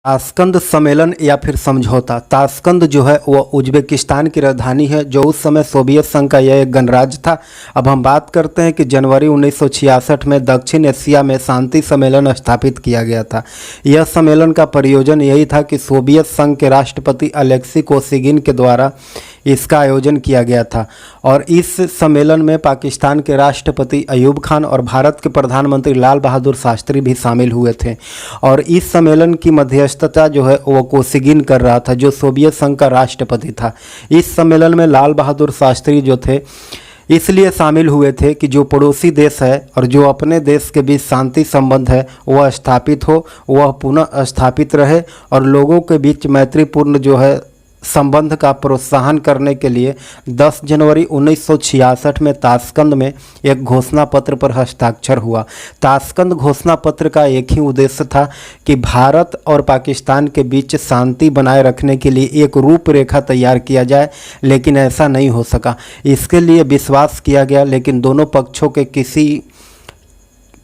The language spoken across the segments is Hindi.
ताशकंद सम्मेलन या फिर समझौता। ताशकंद जो है वह उज्बेकिस्तान की राजधानी है, जो उस समय सोवियत संघ का यह एक गणराज्य था। अब हम बात करते हैं कि जनवरी 1966 में दक्षिण एशिया में शांति सम्मेलन स्थापित किया गया था। यह सम्मेलन का प्रयोजन यही था कि सोवियत संघ के राष्ट्रपति अलेक्सी कोसिगिन के द्वारा इसका आयोजन किया गया था और इस सम्मेलन में पाकिस्तान के राष्ट्रपति अयूब खान और भारत के प्रधानमंत्री लाल बहादुर शास्त्री भी शामिल हुए थे। और इस सम्मेलन की मध्यस्थता जो है वो कोसिगिन कर रहा था, जो सोवियत संघ का राष्ट्रपति था। इस सम्मेलन में लाल बहादुर शास्त्री जो थे इसलिए शामिल हुए थे कि जो पड़ोसी देश है और जो अपने देश के बीच शांति संबंध है वह स्थापित हो, वह पुनः स्थापित रहे और लोगों के बीच मैत्रीपूर्ण जो है संबंध का प्रोत्साहन करने के लिए 10 जनवरी 1966 में ताशकंद में एक घोषणा पत्र पर हस्ताक्षर हुआ। ताशकंद घोषणा पत्र का एक ही उद्देश्य था कि भारत और पाकिस्तान के बीच शांति बनाए रखने के लिए एक रूपरेखा तैयार किया जाए, लेकिन ऐसा नहीं हो सका। इसके लिए विश्वास किया गया, लेकिन दोनों पक्षों के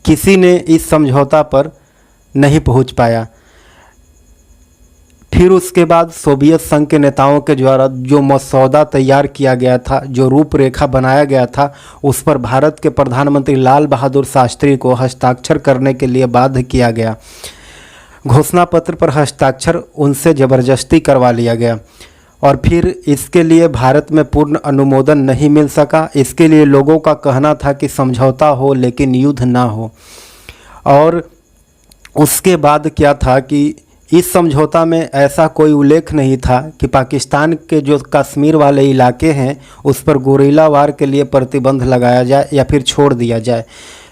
किसी ने इस समझौता पर नहीं पहुंच पाया। फिर उसके बाद सोवियत संघ के नेताओं के द्वारा जो मसौदा तैयार किया गया था, जो रूपरेखा बनाया गया था, उस पर भारत के प्रधानमंत्री लाल बहादुर शास्त्री को हस्ताक्षर करने के लिए बाध्य किया गया। घोषणा पत्र पर हस्ताक्षर उनसे ज़बरदस्ती करवा लिया गया और फिर इसके लिए भारत में पूर्ण अनुमोदन नहीं मिल सका। इसके लिए लोगों का कहना था कि समझौता हो लेकिन युद्ध ना हो। और उसके बाद क्या था कि इस समझौता में ऐसा कोई उल्लेख नहीं था कि पाकिस्तान के जो कश्मीर वाले इलाके हैं उस पर गोरिल्ला वार के लिए प्रतिबंध लगाया जाए या फिर छोड़ दिया जाए।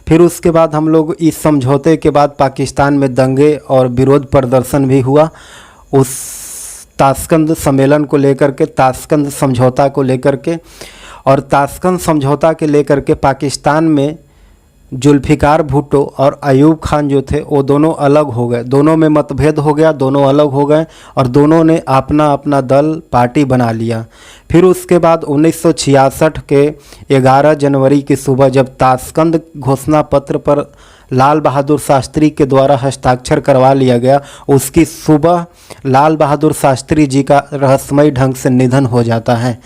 फिर उसके बाद हम लोग इस समझौते के बाद पाकिस्तान में दंगे और विरोध प्रदर्शन भी हुआ उस ताशकंद सम्मेलन को लेकर के, ताशकंद समझौता को लेकर के। और ताशकंद समझौता के लेकर के पाकिस्तान में जुल्फ़िकार भुट्टो और अयूब खान जो थे वो दोनों अलग हो गए, दोनों में मतभेद हो गया, दोनों अलग हो गए और दोनों ने अपना अपना दल पार्टी बना लिया। फिर उसके बाद 1966 के 11 जनवरी की सुबह जब ताशकंद घोषणा पत्र पर लाल बहादुर शास्त्री के द्वारा हस्ताक्षर करवा लिया गया, उसकी सुबह लाल बहादुर शास्त्री जी का रहस्यमय ढंग से निधन हो जाता है।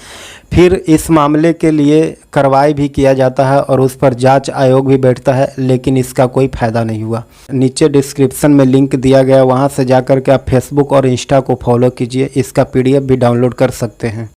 फिर इस मामले के लिए कार्रवाई भी किया जाता है और उस पर जांच आयोग भी बैठता है, लेकिन इसका कोई फ़ायदा नहीं हुआ। नीचे डिस्क्रिप्शन में लिंक दिया गया, वहां से जाकर के आप फेसबुक और इंस्टा को फॉलो कीजिए। इसका PDF भी डाउनलोड कर सकते हैं।